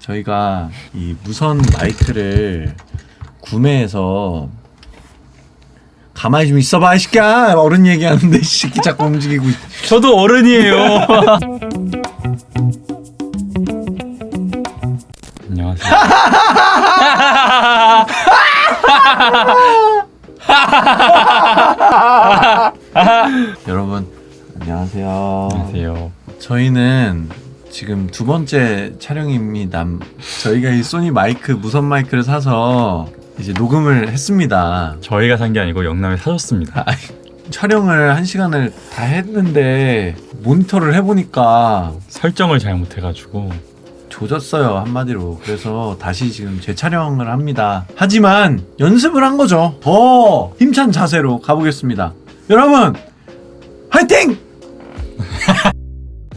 저희가 이 무선 마이크를 구매해서 가만히 좀 있어봐 이 새끼야. 어른 얘기하는데 이 새끼 자꾸 움직이고 저도 어른이에요. 안녕하세요. 여러분 안녕하세요. 안녕하세요. 저희는 지금 두 번째 촬영입니다. 저희가 이 소니 마이크 무선 마이크를 사서 이제 녹음을 했습니다. 저희가 산 게 아니고 영남에 사줬습니다. 촬영을 1시간을 다 했는데 모니터를 해보니까 설정을 잘못해가지고 조졌어요, 한마디로. 그래서 다시 지금 재촬영을 합니다. 하지만 연습을 한 거죠. 더 힘찬 자세로 가보겠습니다. 여러분 화이팅!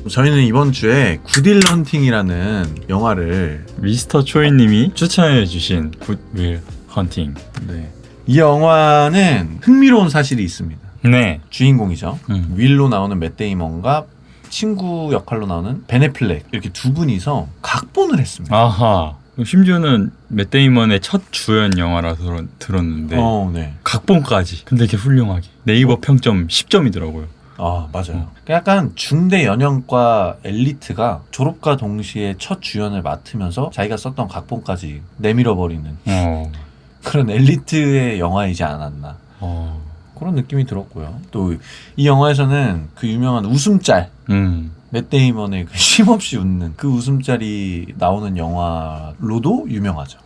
저희는 이번 주에 굿윌 헌팅이라는 영화를 미스터 초이님이 추천해주신 굿윌 헌팅. 네. 이 영화는 흥미로운 사실이 있습니다. 네. 주인공이죠. 윌로 나오는 맷 데이먼과 친구 역할로 나오는 벤 애플렉 이렇게 두 분이서 각본을 했습니다. 아하. 심지어는 맷 데이먼의 첫 주연 영화라서 들었는데 네. 각본까지. 근데 이렇게 훌륭하게. 네이버 평점 10점이더라고요. 아 맞아요. 약간 중대 연영과 엘리트가 졸업과 동시에 첫 주연을 맡으면서 자기가 썼던 각본까지 내밀어버리는 그런 엘리트의 영화이지 않았나 그런 느낌이 들었고요. 또 이 영화에서는 그 유명한 웃음짤 맷 데이먼의 그 쉼없이 웃는 그 웃음짤이 나오는 영화로도 유명하죠.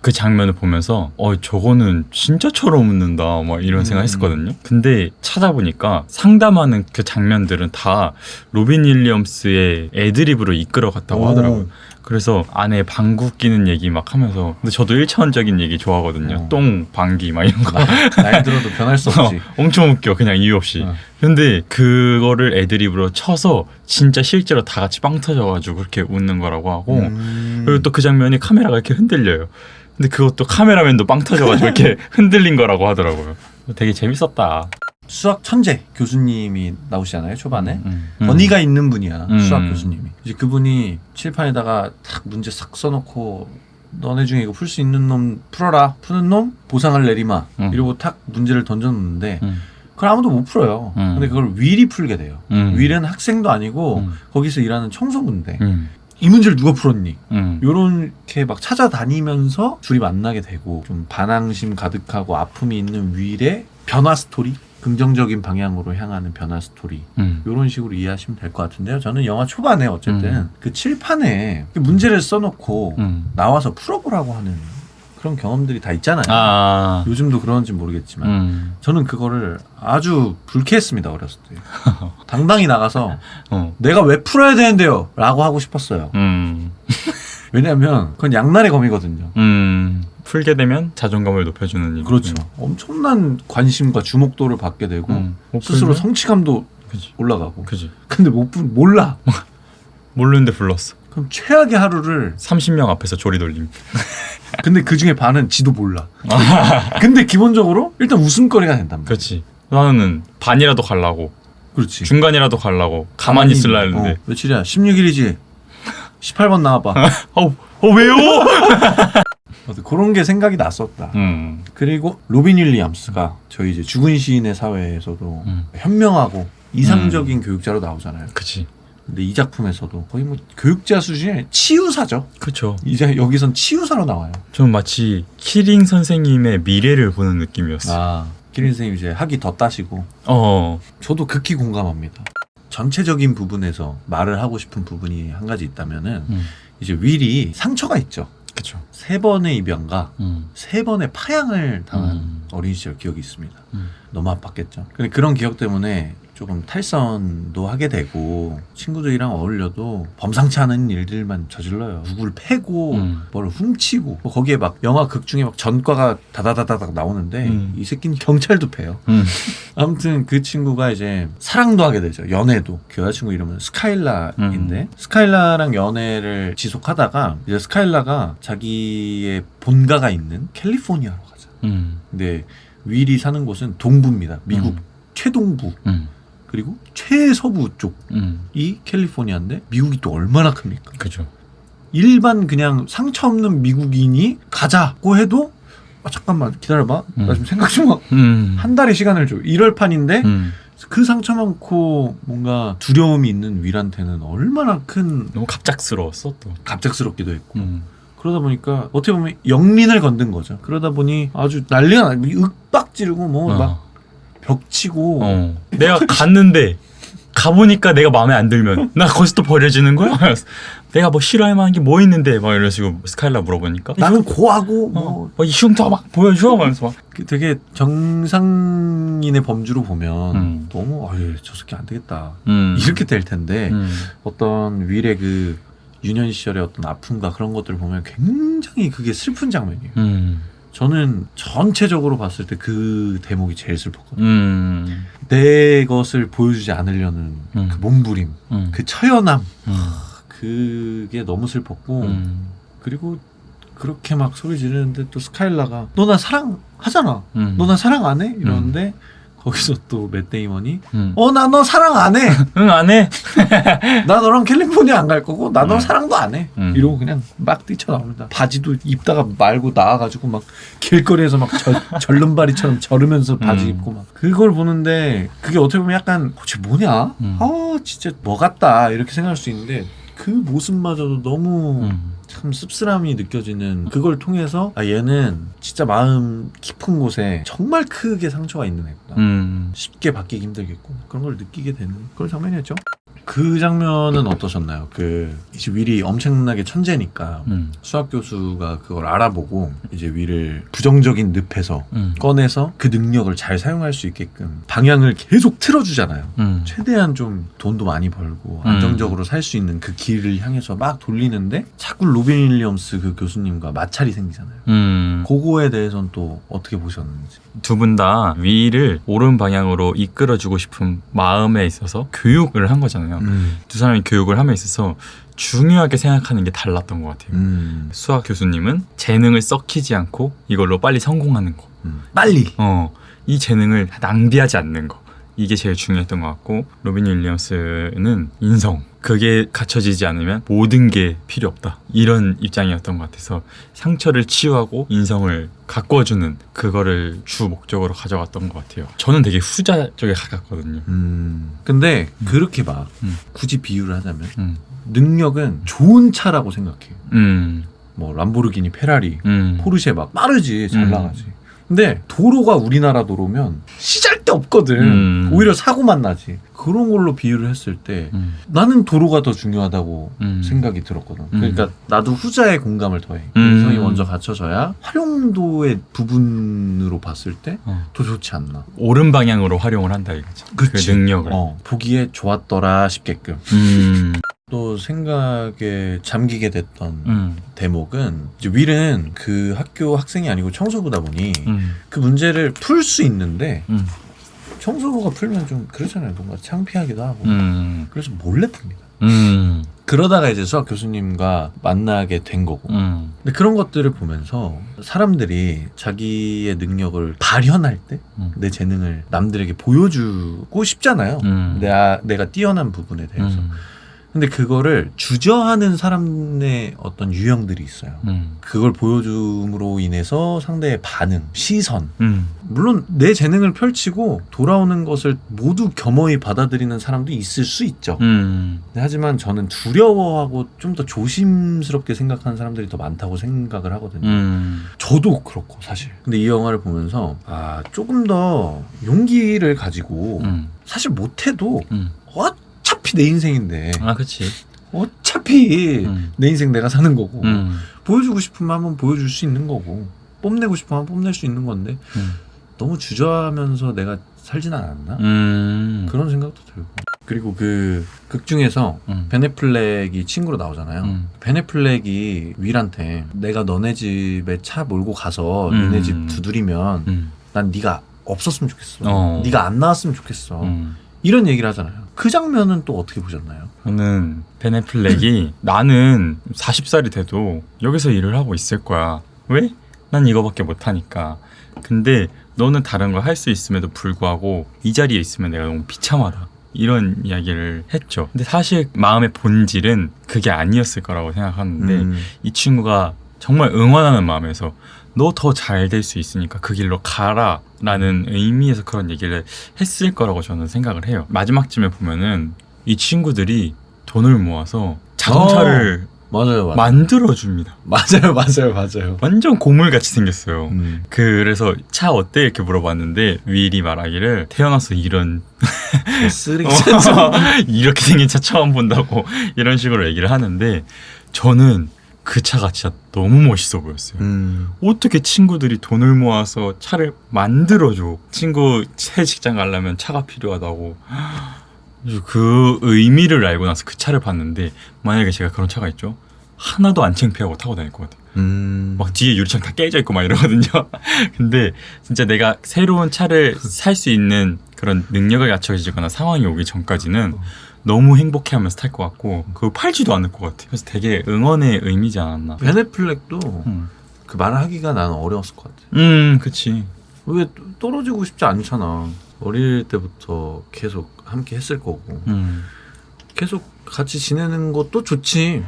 그 장면을 보면서 저거는 진짜처럼 웃는다 막 이런 생각했었거든요. 근데 찾아보니까 상담하는 그 장면들은 다 로빈 윌리엄스의 애드립으로 이끌어갔다고 하더라고요. 그래서 안에 방구 끼는 얘기 막 하면서, 근데 저도 1차원적인 얘기 좋아하거든요. 똥, 방귀 막 이런 거. 나이 들어도 변할 수 없지. 엄청 웃겨, 그냥 이유 없이. 근데 그거를 애드립으로 쳐서 진짜 실제로 다 같이 빵 터져가지고 그렇게 웃는 거라고 하고, 그리고 또 그 장면이 카메라가 이렇게 흔들려요. 근데 그것도 카메라맨도 빵 터져가지고 이렇게 흔들린 거라고 하더라고요. 되게 재밌었다. 수학 천재 교수님이 나오시잖아요, 초반에. 권위가 있는 분이야, 수학 교수님이. 이제 그분이 칠판에다가 딱 문제 싹 써놓고 너네 중에 이거 풀 수 있는 놈 풀어라. 푸는 놈 보상을 내리마. 이러고 탁 문제를 던져놓는데 그걸 아무도 못 풀어요. 근데 그걸 윌이 풀게 돼요. 윌은 학생도 아니고 거기서 일하는 청소부인데 이 문제를 누가 풀었니? 요렇게 막 찾아다니면서 둘이 만나게 되고, 좀 반항심 가득하고 아픔이 있는 윌의 변화 스토리? 긍정적인 방향으로 향하는 변화 스토리. 요런 식으로 이해하시면 될 것 같은데요. 저는 영화 초반에 어쨌든 그 칠판에 그 문제를 써놓고 나와서 풀어보라고 하는 그런 경험들이 다 있잖아요. 요즘도 그런지 모르겠지만 저는 그거를 아주 불쾌했습니다. 어렸을 때. 당당히 나가서 내가 왜 풀어야 되는데요? 라고 하고 싶었어요. 왜냐하면 그건 양날의 검이거든요. 풀게 되면 자존감을 높여주는 일. 그렇죠. 엄청난 관심과 주목도를 받게 되고 스스로 성취감도 올라가고. 그치. 근데 몰라. 모르는데 불렀어. 그럼 최악의 하루를 30명 앞에서 조리 돌림. 근데 그 중에 반은 지도 몰라. 근데 기본적으로 일단 웃음거리가 된단 말이야. 그렇지. 나는 반이라도 가려고. 그렇지. 중간이라도 가려고. 가만히 있으려 했는데. 며칠이야? 16일이지. 18번 나와봐. 왜요? 그런 게 생각이 났었다. 그리고 로빈 윌리엄스가 저희 이제 죽은 시인의 사회에서도 현명하고 이상적인 교육자로 나오잖아요. 그치. 근데 이 작품에서도 거의 뭐 교육자 수준의 치유사죠. 그렇죠. 이제 여기선 치유사로 나와요. 좀 마치 키링 선생님의 미래를 보는 느낌이었어. 키링 선생님 이제 학위 더 따시고. 저도 극히 공감합니다. 전체적인 부분에서 말을 하고 싶은 부분이 한 가지 있다면은 이제 윌이 상처가 있죠. 그렇죠. 3번의 입양과 3번의 파양을 당한 어린 시절 기억이 있습니다. 너무 아팠겠죠. 근데 그런 기억 때문에 조금 탈선도 하게 되고 친구들이랑 어울려도 범상치 않은 일들만 저질러요. 누구를 패고 뭘 훔치고 거기에 막 영화 극 중에 막 전과가 다다다다닥 나오는데 이 새끼는 경찰도 패요. 아무튼 그 친구가 이제 사랑도 하게 되죠. 연애도. 그 여자친구 이름은 스카일라인데 스카일라랑 연애를 지속하다가 이제 스카일라가 자기의 본가가 있는 캘리포니아로 가죠. 근데 윌이 사는 곳은 동부입니다. 미국 최동부. 그리고 최서부 쪽이 캘리포니아인데 미국이 또 얼마나 큽니까? 그죠. 일반 그냥 상처 없는 미국인이 가자고 해도 잠깐만 기다려봐. 나 좀 생각 좀 한 달의 시간을 줘. 이럴 판인데 그 상처 많고 뭔가 두려움이 있는 윌한테는 얼마나 큰 너무 갑작스러웠어 또. 갑작스럽기도 했고 그러다 보니까 어떻게 보면 영린을 건든 거죠. 그러다 보니 아주 난리가 나. 윽박 지르고 뭐 막 벽치고 내가 갔는데 가보니까 내가 마음에 안 들면 나 거기서 또 버려지는 거야? 내가 뭐 싫어할 만한 게 뭐 있는데 막 이런 식으로 스카일라 물어보니까 나는 고하고 뭐 이 흉터 막 보여줘 하면서 막 되게 정상인의 범주로 보면 너무 아유 저 새끼 안 되겠다 이렇게 될 텐데 어떤 윌의 그 유년 시절의 어떤 아픔과 그런 것들을 보면 굉장히 그게 슬픈 장면이에요. 저는 전체적으로 봤을 때 그 대목이 제일 슬펐거든요. 내 것을 보여주지 않으려는 그 몸부림, 그 처연함, 그게 너무 슬펐고 그리고 그렇게 막 소리 지르는데 또 스카일라가 너 나 사랑하잖아. 너 나 사랑 안 해? 이러는데 거기서 또 맷 데이먼이 나 너 사랑 안 해. 응 안 해. 나 너랑 캘리포니아 안 갈 거고 나 너 사랑도 안 해. 이러고 그냥 막 뛰쳐나옵니다. 바지도 입다가 말고 나와가지고 막 길거리에서 막 절름발이처럼 저르면서 바지 입고 막 그걸 보는데 그게 어떻게 보면 약간 쟤 뭐냐? 아 진짜 뭐 같다 이렇게 생각할 수 있는데 그 모습마저도 너무 참 씁쓸함이 느껴지는 그걸 통해서 아 얘는 진짜 마음 깊은 곳에 정말 크게 상처가 있는 애구나. 쉽게 바뀌기 힘들겠고 그런 걸 느끼게 되는 그런 장면이었죠. 그 장면은 어떠셨나요? 그 이제 윌이 엄청나게 천재니까 수학 교수가 그걸 알아보고 이제 윌을 부정적인 늪에서 꺼내서 그 능력을 잘 사용할 수 있게끔 방향을 계속 틀어주잖아요. 최대한 좀 돈도 많이 벌고 안정적으로 살 수 있는 그 길을 향해서 막 돌리는데 자꾸 로빈 윌리엄스 그 교수님과 마찰이 생기잖아요. 그거에 대해서는 또 어떻게 보셨는지. 두 분 다 윌을 옳은 방향으로 이끌어주고 싶은 마음에 있어서 교육을 한 거잖아요. 두 사람이 교육을 함에 있어서 중요하게 생각하는 게 달랐던 것 같아요. 수학 교수님은 재능을 썩히지 않고 이걸로 빨리 성공하는 거. 빨리! 이 재능을 낭비하지 않는 거. 이게 제일 중요했던 것 같고 로빈 윌리엄스는 인성. 그게 갖춰지지 않으면 모든 게 필요 없다. 이런 입장이었던 것 같아서 상처를 치유하고 인성을 가꿔주는 그거를 주 목적으로 가져갔던 것 같아요. 저는 되게 후자 쪽에 가깝거든요. 근데 그렇게 봐. 굳이 비유를 하자면 능력은 좋은 차라고 생각해요. 뭐 람보르기니, 페라리, 포르쉐 막 빠르지 잘 나가지. 근데 도로가 우리나라 도로면 시잘데없거든. 오히려 사고만 나지. 그런 걸로 비유를 했을 때 나는 도로가 더 중요하다고 생각이 들었거든. 그러니까 나도 후자의 공감을 더해. 인성이 먼저 갖춰져야 활용도의 부분으로 봤을 때 더 좋지 않나. 옳은 방향으로 활용을 한다 이거죠. 그 능력을. 보기에 좋았더라 싶게끔. 또 생각에 잠기게 됐던 대목은 이제 윌은 그 학교 학생이 아니고 청소부다 보니 그 문제를 풀 수 있는데 청소부가 풀면 좀 그렇잖아요. 뭔가 창피하기도 하고 그래서 몰래 풉니다. 그러다가 이제 수학 교수님과 만나게 된 거고 근데 그런 것들을 보면서 사람들이 자기의 능력을 발현할 때 내 재능을 남들에게 보여주고 싶잖아요. 내가 뛰어난 부분에 대해서 근데 그거를 주저하는 사람의 어떤 유형들이 있어요. 그걸 보여줌으로 인해서 상대의 반응, 시선. 물론 내 재능을 펼치고 돌아오는 것을 모두 겸허히 받아들이는 사람도 있을 수 있죠. 하지만 저는 두려워하고 좀 더 조심스럽게 생각하는 사람들이 더 많다고 생각을 하거든요. 저도 그렇고 사실. 근데 이 영화를 보면서 조금 더 용기를 가지고 사실 못해도 어차피 내 인생인데. 그치. 어차피 내 인생 내가 사는 거고 보여주고 싶으면 한번 보여줄 수 있는 거고 뽐내고 싶으면 뽐낼 수 있는 건데 너무 주저하면서 내가 살진 않았나? 그런 생각도 들고 그리고 그 극 중에서 벤 애플렉이 친구로 나오잖아요. 벤 애플렉이 윌한테 내가 너네 집에 차 몰고 가서 너네 집 두드리면 난 네가 없었으면 좋겠어. 네가 안 나왔으면 좋겠어. 이런 얘기를 하잖아요. 그 장면은 또 어떻게 보셨나요? 저는 벤 애플렉이 나는 40살이 돼도 여기서 일을 하고 있을 거야. 왜? 난 이거밖에 못하니까. 근데 너는 다른 걸 할 수 있음에도 불구하고 이 자리에 있으면 내가 너무 비참하다. 이런 이야기를 했죠. 근데 사실 마음의 본질은 그게 아니었을 거라고 생각하는데 이 친구가 정말 응원하는 마음에서 너 더 잘 될 수 있으니까 그 길로 가라 라는 의미에서 그런 얘기를 했을 거라고 저는 생각을 해요. 마지막쯤에 보면은 이 친구들이 돈을 모아서 자동차를 맞아요. 만들어줍니다. 맞아요. 완전 고물같이 생겼어요. 그래서 차 어때? 이렇게 물어봤는데 윌이 말하기를 태어나서 이런 쓰레기차 이렇게 생긴 차 처음 본다고 이런 식으로 얘기를 하는데 저는 그 차가 진짜 너무 멋있어 보였어요. 어떻게 친구들이 돈을 모아서 차를 만들어줘. 친구 새 직장 가려면 차가 필요하다고. 그 의미를 알고 나서 그 차를 봤는데 만약에 제가 그런 차가 있죠? 하나도 안 창피하고 타고 다닐 것 같아요. 막 뒤에 유리창 다 깨져 있고 막 이러거든요. 근데 진짜 내가 새로운 차를 살 수 있는 그런 능력을 갖춰지거나 상황이 오기 전까지는 너무 행복해하면서 탈 것 같고 그거 팔지도 않을 것 같아요. 그래서 되게 응원의 의미지 않았나. 베네플렉도 그 말하기가 나는 어려웠을 것 같아. 그치. 왜 떨어지고 싶지 않잖아. 어릴 때부터 계속 함께 했을 거고 계속 같이 지내는 것도 좋지.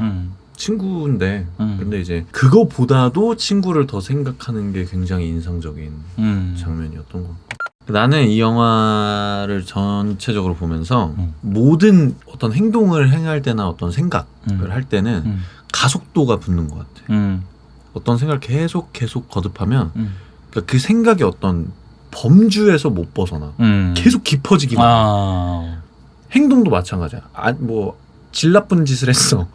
친구인데 근데 이제 그거보다도 친구를 더 생각하는 게 굉장히 인상적인 장면이었던 것 같고 나는 이 영화를 전체적으로 보면서 모든 어떤 행동을 행할 때나 어떤 생각을 할 때는 가속도가 붙는 것 같아. 어떤 생각을 계속 거듭하면 그러니까 그 생각이 어떤 범주에서 못 벗어나. 계속 깊어지기만 해. 행동도 마찬가지야. 뭐 질 나쁜 짓을 했어.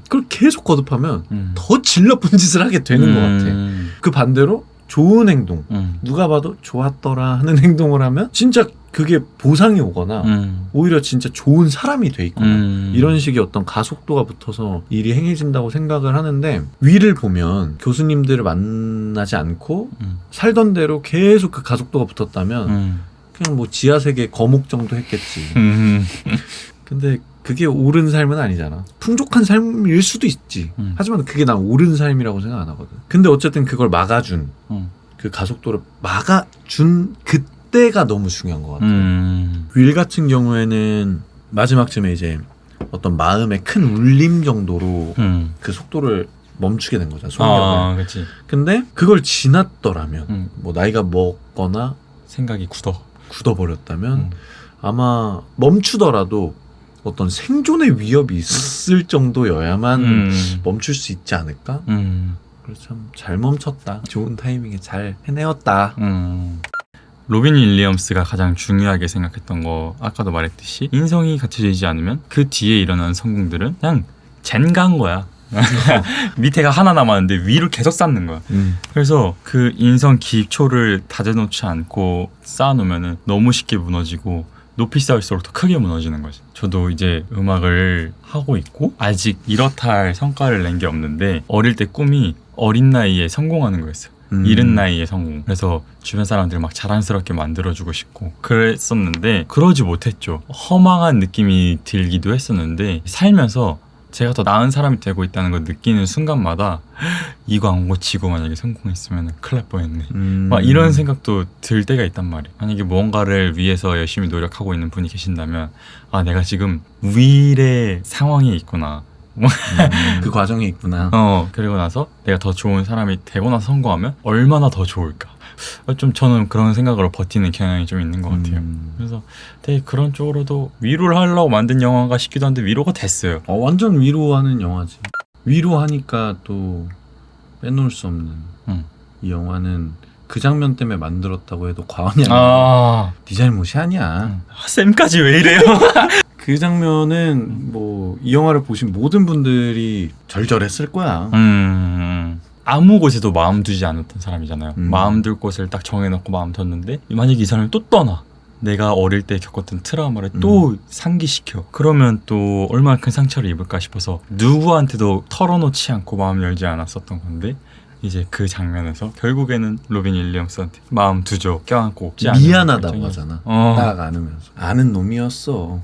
그걸 계속 거듭하면 더 질 나쁜 짓을 하게 되는 것 같아. 그 반대로 좋은 행동, 누가 봐도 좋았더라 하는 행동을 하면 진짜 그게 보상이 오거나 오히려 진짜 좋은 사람이 돼 있거나 이런 식의 어떤 가속도가 붙어서 일이 행해진다고 생각을 하는데 위를 보면 교수님들을 만나지 않고 살던 대로 계속 그 가속도가 붙었다면 그냥 뭐 지하세계 거목 정도 했겠지. 근데 그게 옳은 삶은 아니잖아. 풍족한 삶일 수도 있지. 하지만 그게 난 옳은 삶이라고 생각 안 하거든. 근데 어쨌든 그걸 막아준 그 가속도를 막아준 그때가 너무 중요한 것 같아. 윌 같은 경우에는 마지막쯤에 이제 어떤 마음의 큰 울림 정도로 그 속도를 멈추게 된 거잖아. 속력을. 그치. 근데 그걸 지났더라면 뭐 나이가 먹거나 생각이 굳어버렸다면 아마 멈추더라도 어떤 생존의 위협이 있을 정도여야만 멈출 수 있지 않을까? 그래서 참 잘 멈췄다. 좋은 타이밍에 잘 해내었다. 로빈 윌리엄스가 가장 중요하게 생각했던 거 아까도 말했듯이 인성이 갖춰지지 않으면 그 뒤에 일어나는 성공들은 그냥 젠간 거야. 밑에가 하나 남았는데 위를 계속 쌓는 거야. 그래서 그 인성 기초를 다져놓지 않고 쌓아놓으면 너무 쉽게 무너지고 높이 쌓을수록 더 크게 무너지는 거지. 저도 이제 음악을 하고 있고 아직 이렇다 할 성과를 낸 게 없는데 어릴 때 꿈이 어린 나이에 성공하는 거였어요. 이른 나이에 성공. 그래서 주변 사람들 막 자랑스럽게 만들어주고 싶고 그랬었는데 그러지 못했죠. 허망한 느낌이 들기도 했었는데 살면서 제가 더 나은 사람이 되고 있다는 걸 느끼는 순간마다 이거 안 고치고 만약에 성공했으면 큰일 날 뻔했네. 막 이런 생각도 들 때가 있단 말이에요. 만약에 무언가를 위해서 열심히 노력하고 있는 분이 계신다면 아 내가 지금 윌의 상황에 있구나. 그 과정에 있구나. 그리고 나서 내가 더 좋은 사람이 되고 나서 성공하면 얼마나 더 좋을까. 좀 저는 그런 생각으로 버티는 경향이 좀 있는 것 같아요. 그래서 되게 그런 쪽으로도 위로를 하려고 만든 영화가 싶기도 한데 위로가 됐어요. 완전 위로하는 영화지. 위로하니까 또 빼놓을 수 없는 이 영화는 그 장면 때문에 만들었다고 해도 과언이 아니야. 네 잘못이 아니야. 쌤까지 왜 이래요? 그 장면은 뭐 이 영화를 보신 모든 분들이 절절했을 거야. 아무 곳에도 마음 두지 않았던 사람이잖아요. 마음 둘 곳을 딱 정해놓고 마음 뒀는데 만약에 이 사람이 또 떠나 내가 어릴 때 겪었던 트라우마를 또 상기시켜 그러면 또 얼마나 큰 상처를 입을까 싶어서 누구한테도 털어놓지 않고 마음 열지 않았었던 건데 이제 그 장면에서 결국에는 로빈 윌리엄스한테 마음 두죠. 껴안고 없지 않은 미안하다고 하잖아. 딱 안으면서 아는 놈이었어.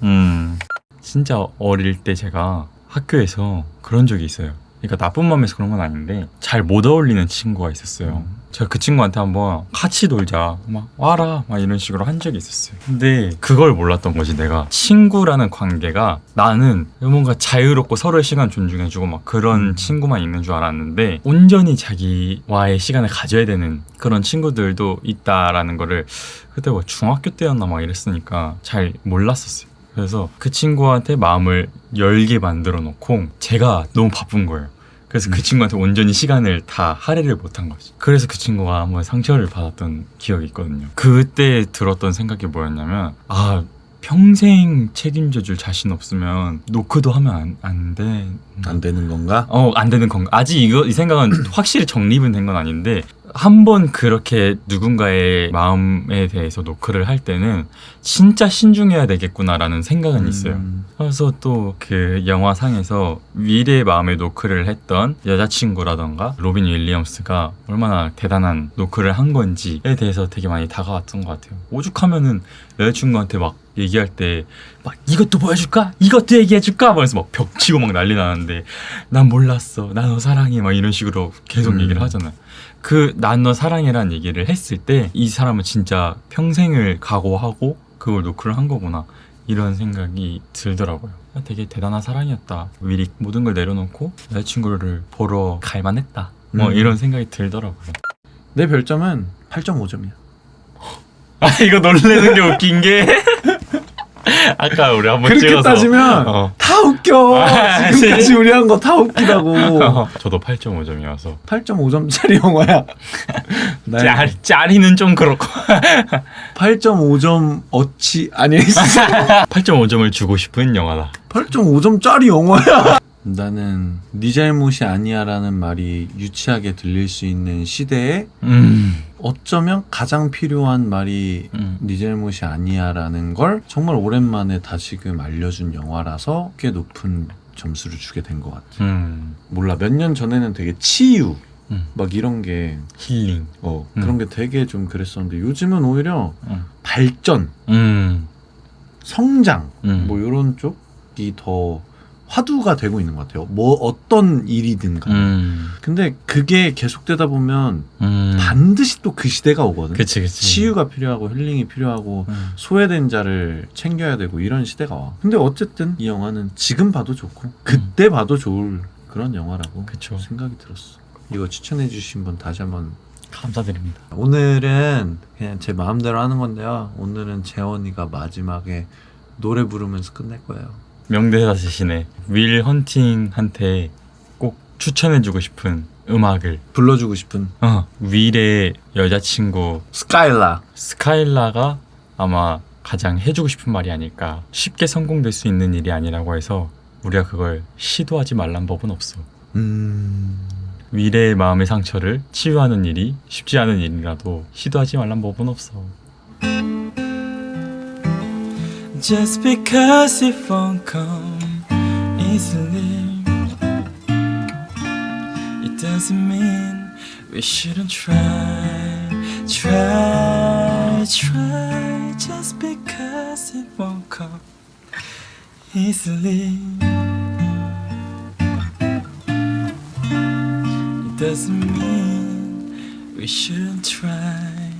진짜 어릴 때 제가 학교에서 그런 적이 있어요. 그러니까 나쁜 마음에서 그런 건 아닌데 잘 못 어울리는 친구가 있었어요. 제가 그 친구한테 한번 같이 놀자 막 와라 막 이런 식으로 한 적이 있었어요. 근데 그걸 몰랐던 거지. 내가 친구라는 관계가 나는 뭔가 자유롭고 서로의 시간 존중해주고 막 그런 친구만 있는 줄 알았는데 온전히 자기와의 시간을 가져야 되는 그런 친구들도 있다라는 거를 그때 뭐 중학교 때였나 막 이랬으니까 잘 몰랐었어요. 그래서 그 친구한테 마음을 열게 만들어 놓고 제가 너무 바쁜 거예요. 그래서 그 친구한테 온전히 시간을 다 할애를 못한 거지. 그래서 그 친구가 한번 상처를 받았던 기억이 있거든요. 그때 들었던 생각이 뭐였냐면 평생 책임져줄 자신 없으면 노크도 하면 안 돼. 안 되는 건가? 안 되는 건가? 아직 이 생각은 확실히 정립은 된 건 아닌데 한 번 그렇게 누군가의 마음에 대해서 노크를 할 때는 진짜 신중해야 되겠구나라는 생각은 있어요. 그래서 또 그 영화상에서 윌의 마음에 노크를 했던 여자친구라던가 로빈 윌리엄스가 얼마나 대단한 노크를 한 건지에 대해서 되게 많이 다가왔던 것 같아요. 오죽하면은 여자친구한테 막 얘기할 때 막 이것도 보여줄까? 이것도 얘기해줄까? 하면서 막 벽치고 막 난리 나는데 난 몰랐어. 나 너 사랑해. 막 이런 식으로 계속 얘기를 하잖아요. 난 너 사랑해라는 얘기를 했을 때 이 사람은 진짜 평생을 각오하고 그걸 노크를 한 거구나 이런 생각이 들더라고요. 되게 대단한 사랑이었다. 윌이 모든 걸 내려놓고 여자친구를 보러 갈만했다. 뭐 이런 생각이 들더라고요. 내 별점은 8.5점이야. 이거 놀래는 게 웃긴 게 아까 우리 한번 그렇게 찍어서 따지면 다 웃겨. 지금까지 우리 한 거 다 웃기다고. 저도 8.5점이어서 8.5점짜리 영화야. 짜리는 좀 그렇고 8.5점 어치 아니 8.5점을 주고 싶은 영화다. 8.5점짜리 영화야. 나는 네 잘못이 아니야라는 말이 유치하게 들릴 수 있는 시대에 어쩌면 가장 필요한 말이 네 잘못이 아니야라는 걸 정말 오랜만에 다시금 알려준 영화라서 꽤 높은 점수를 주게 된 것 같아. 몰라, 몇 년 전에는 되게 치유 막 이런 게 힐링 그런 게 되게 좀 그랬었는데 요즘은 오히려 발전, 성장 뭐 이런 쪽이 더 화두가 되고 있는 것 같아요. 뭐 어떤 일이든 간에. 근데 그게 계속되다 보면 반드시 또 그 시대가 오거든. 그치. 치유가 필요하고 힐링이 필요하고 소외된 자를 챙겨야 되고 이런 시대가 와. 근데 어쨌든 이 영화는 지금 봐도 좋고 그때 봐도 좋을 그런 영화라고 그쵸. 생각이 들었어. 이거 추천해 주신 분 다시 한번 감사드립니다. 오늘은 그냥 제 마음대로 하는 건데요. 오늘은 재원이가 마지막에 노래 부르면서 끝낼 거예요. 명대사 대신에 윌 헌팅한테 꼭 추천해주고 싶은 음악을 불러주고 싶은 윌의 여자친구 스카일라가 아마 가장 해주고 싶은 말이 아닐까. 쉽게 성공될 수 있는 일이 아니라고 해서 우리가 그걸 시도하지 말란 법은 없어. 윌의 마음의 상처를 치유하는 일이 쉽지 않은 일이라도 시도하지 말란 법은 없어. Just because it won't come easily, it doesn't mean we shouldn't try. Just because it won't come easily, it doesn't mean we shouldn't try.